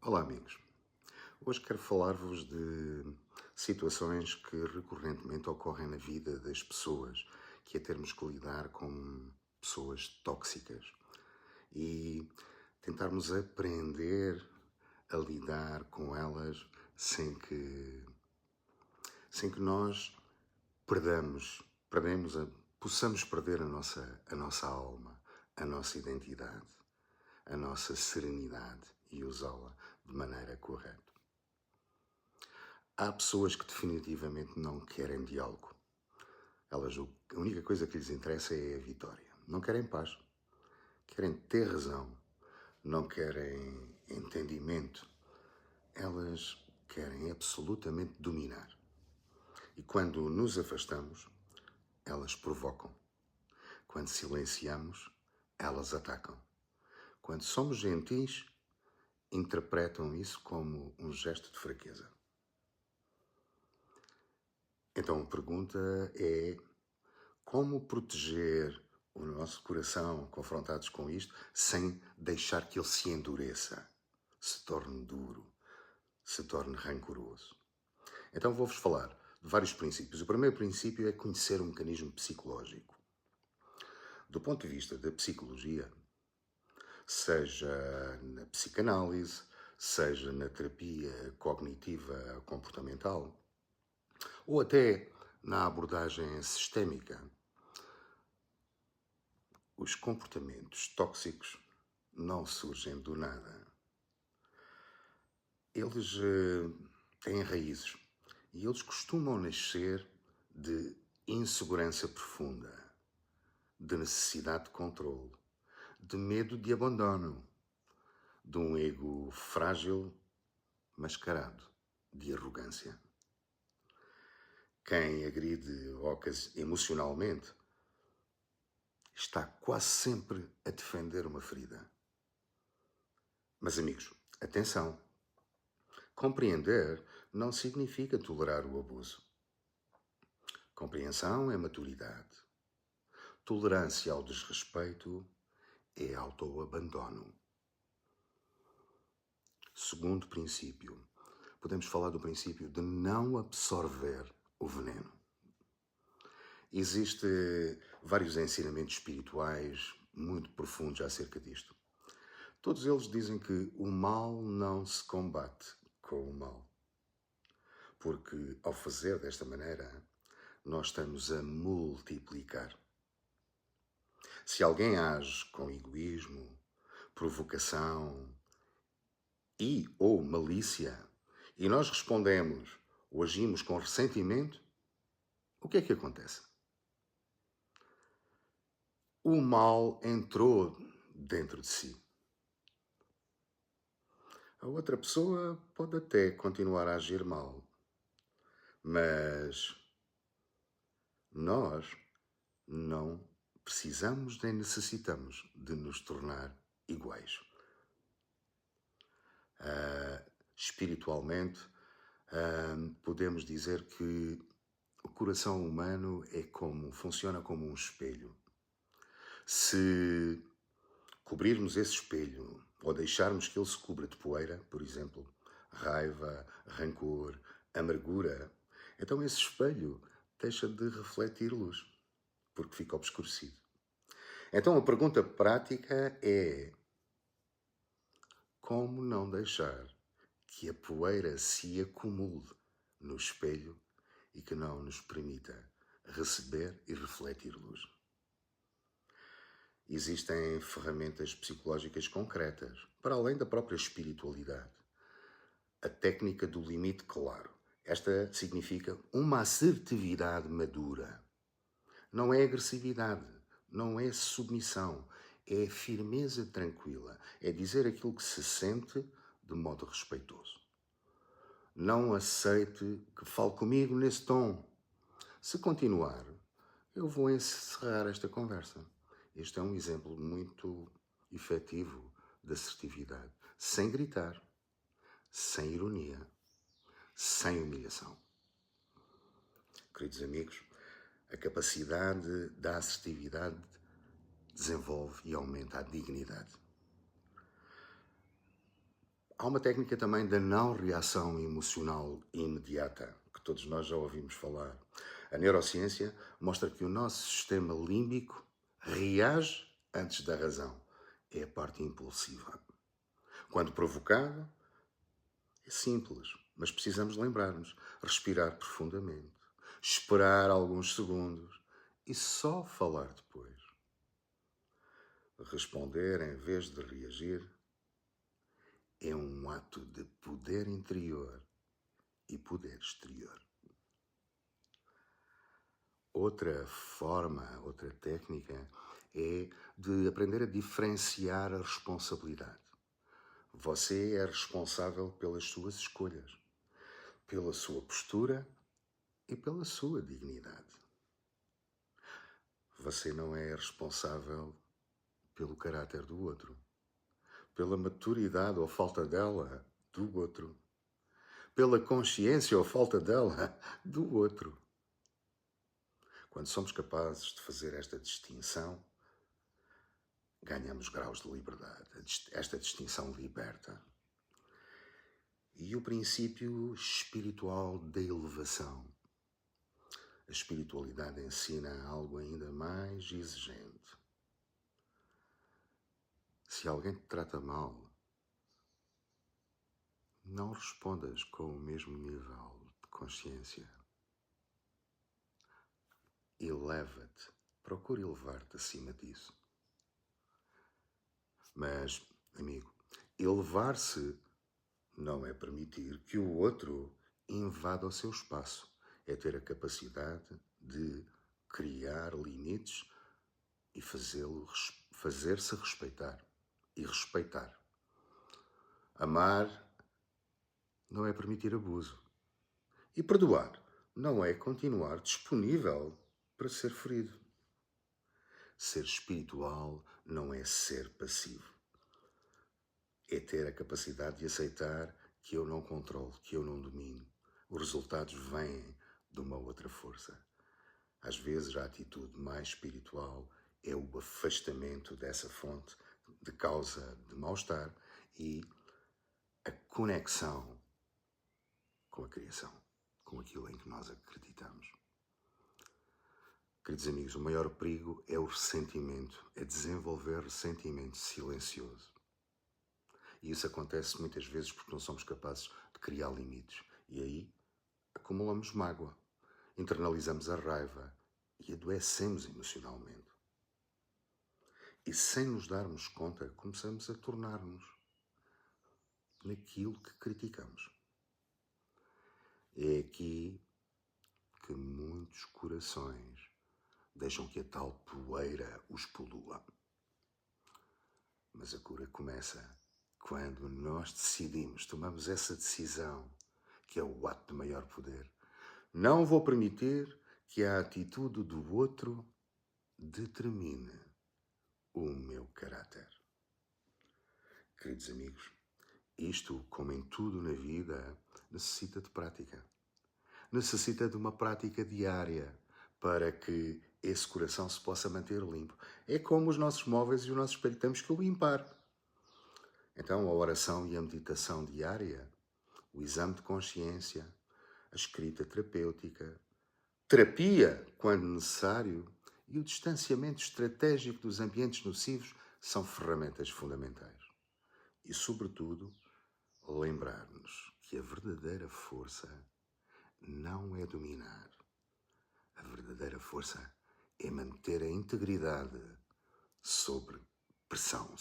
Olá, amigos. Hoje quero falar-vos de situações que recorrentemente ocorrem na vida das pessoas, que é termos que lidar com pessoas tóxicas e tentarmos aprender a lidar com elas sem que nós perdemos possamos perder a nossa alma, a nossa identidade, a nossa serenidade e usá-la de maneira correta. Há pessoas que definitivamente não querem diálogo. A única coisa que lhes interessa é a vitória. Não querem paz. Querem ter razão. Não querem entendimento. Elas querem absolutamente dominar. E quando nos afastamos, elas provocam. Quando silenciamos, elas atacam. Quando somos gentis, interpretam isso como um gesto de fraqueza. Então a pergunta é: como proteger o nosso coração confrontados com isto sem deixar que ele se endureça, se torne duro, se torne rancoroso? Então vou-vos falar de vários princípios. O primeiro princípio é conhecer o mecanismo psicológico. Do ponto de vista da psicologia, seja na psicanálise, seja na terapia cognitiva comportamental, ou até na abordagem sistémica, os comportamentos tóxicos não surgem do nada. Eles têm raízes e eles costumam nascer de insegurança profunda, de necessidade de controle, de medo de abandono, de um ego frágil mascarado de arrogância. Quem agride emocionalmente está quase sempre a defender uma ferida. Mas, amigos, atenção! Compreender não significa tolerar o abuso. Compreensão é maturidade. Tolerância ao desrespeito é autoabandono. Segundo princípio, podemos falar do princípio de não absorver o veneno. Existem vários ensinamentos espirituais muito profundos acerca disto. Todos eles dizem que o mal não se combate com o mal. Porque ao fazer desta maneira, nós estamos a multiplicar. Se alguém age com egoísmo, provocação ou malícia, e nós respondemos ou agimos com ressentimento, o que é que acontece? O mal entrou dentro de si. A outra pessoa pode até continuar a agir mal, mas nós não precisamos nem necessitamos de nos tornar iguais. Espiritualmente, podemos dizer que o coração humano funciona como um espelho. Se cobrirmos esse espelho ou deixarmos que ele se cubra de poeira, por exemplo, raiva, rancor, amargura, então esse espelho deixa de refletir luz, porque fica obscurecido. Então a pergunta prática é: como não deixar que a poeira se acumule no espelho e que não nos permita receber e refletir luz? Existem ferramentas psicológicas concretas, para além da própria espiritualidade. A técnica do limite claro. Esta significa uma assertividade madura. Não é agressividade, não é submissão, é firmeza tranquila, é dizer aquilo que se sente de modo respeitoso. Não aceite que fale comigo nesse tom. Se continuar, eu vou encerrar esta conversa. Este é um exemplo muito efetivo de assertividade, sem gritar, sem ironia, sem humilhação. Queridos amigos, a capacidade da assertividade desenvolve e aumenta a dignidade. Há uma técnica também da não reação emocional imediata, que todos nós já ouvimos falar. A neurociência mostra que o nosso sistema límbico reage antes da razão. É a parte impulsiva. Quando provocado, é simples, mas precisamos lembrar-nos, respirar profundamente, esperar alguns segundos e só falar depois. Responder em vez de reagir é um ato de poder interior e poder exterior. Outra forma, outra técnica é de aprender a diferenciar a responsabilidade. Você é responsável pelas suas escolhas, pela sua postura e pela sua dignidade. Você não é responsável pelo caráter do outro, pela maturidade ou falta dela do outro, pela consciência ou falta dela do outro. Quando somos capazes de fazer esta distinção, ganhamos graus de liberdade. Esta distinção liberta. E o princípio espiritual da elevação. A espiritualidade ensina algo ainda mais exigente. Se alguém te trata mal, não respondas com o mesmo nível de consciência. Eleva-te, procura elevar-te acima disso. Mas, amigo, elevar-se não é permitir que o outro invada o seu espaço. É ter a capacidade de criar limites e fazer-se respeitar. E respeitar. Amar não é permitir abuso. E perdoar não é continuar disponível para ser ferido. Ser espiritual não é ser passivo. É ter a capacidade de aceitar que eu não controlo, que eu não domino. Os resultados vêm de uma outra força. Às vezes a atitude mais espiritual é o afastamento dessa fonte de causa de mal-estar e a conexão com a criação, com aquilo em que nós acreditamos. Queridos amigos, o maior perigo é o ressentimento, é desenvolver ressentimento silencioso. E isso acontece muitas vezes porque não somos capazes de criar limites. E aí acumulamos mágoa, internalizamos a raiva e adoecemos emocionalmente. E sem nos darmos conta, começamos a tornar-nos naquilo que criticamos. É aqui que muitos corações deixam que a tal poeira os polua. Mas a cura começa quando nós decidimos, tomamos essa decisão, que é o ato de maior poder. Não vou permitir que a atitude do outro determine o meu caráter. Queridos amigos, isto, como em tudo na vida, necessita de prática. Necessita de uma prática diária para que esse coração se possa manter limpo. É como os nossos móveis e o nosso espelho, temos que o limpar. Então, a oração e a meditação diária, o exame de consciência, a escrita terapêutica, terapia, quando necessário, e o distanciamento estratégico dos ambientes nocivos são ferramentas fundamentais. E, sobretudo, lembrar-nos que a verdadeira força não é dominar. A verdadeira força é manter a integridade sob pressão.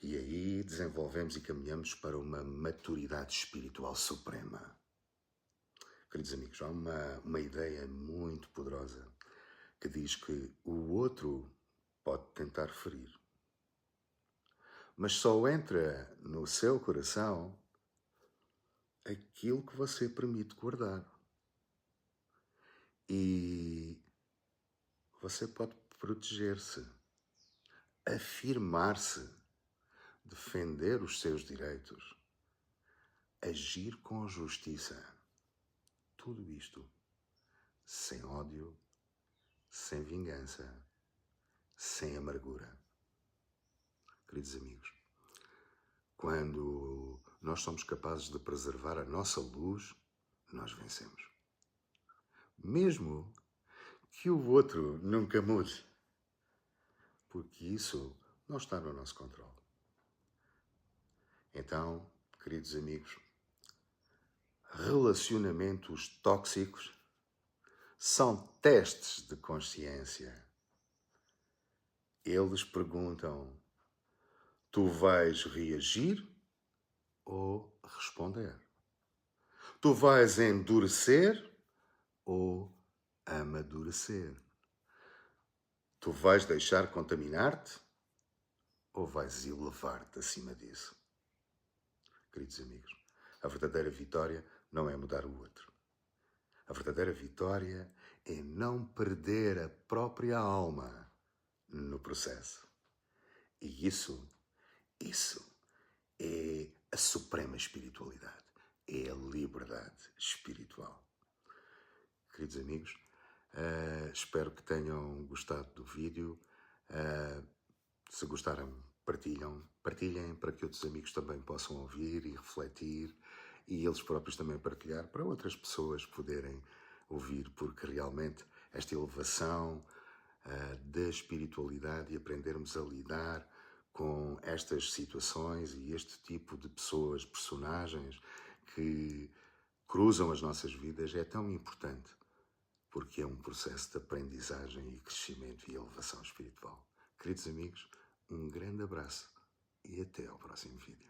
E aí desenvolvemos e caminhamos para uma maturidade espiritual suprema. Queridos amigos, há uma ideia muito poderosa que diz que o outro pode tentar ferir, mas só entra no seu coração aquilo que você permite guardar. E você pode proteger-se, afirmar-se, defender os seus direitos, agir com justiça. Tudo isto sem ódio, sem vingança, sem amargura. Queridos amigos, Quando nós somos capazes de preservar a nossa luz, nós vencemos. Mesmo que o outro nunca mude, porque isso não está no nosso controle. Então, queridos amigos, relacionamentos tóxicos são testes de consciência. Eles perguntam: tu vais reagir ou responder? Tu vais endurecer ou amadurecer? Tu vais deixar contaminar-te ou vais elevar-te acima disso? Queridos amigos, a verdadeira vitória não é mudar o outro. A verdadeira vitória é não perder a própria alma no processo. E isso é a suprema espiritualidade. É a liberdade espiritual. Queridos amigos, espero que tenham gostado do vídeo. Se gostaram, partilhem para que outros amigos também possam ouvir e refletir e eles próprios também partilhar para outras pessoas poderem ouvir, porque realmente esta elevação da espiritualidade e aprendermos a lidar com estas situações e este tipo de pessoas, personagens que cruzam as nossas vidas é tão importante, porque é um processo de aprendizagem e crescimento e elevação espiritual. Queridos amigos, um grande abraço e até ao próximo vídeo.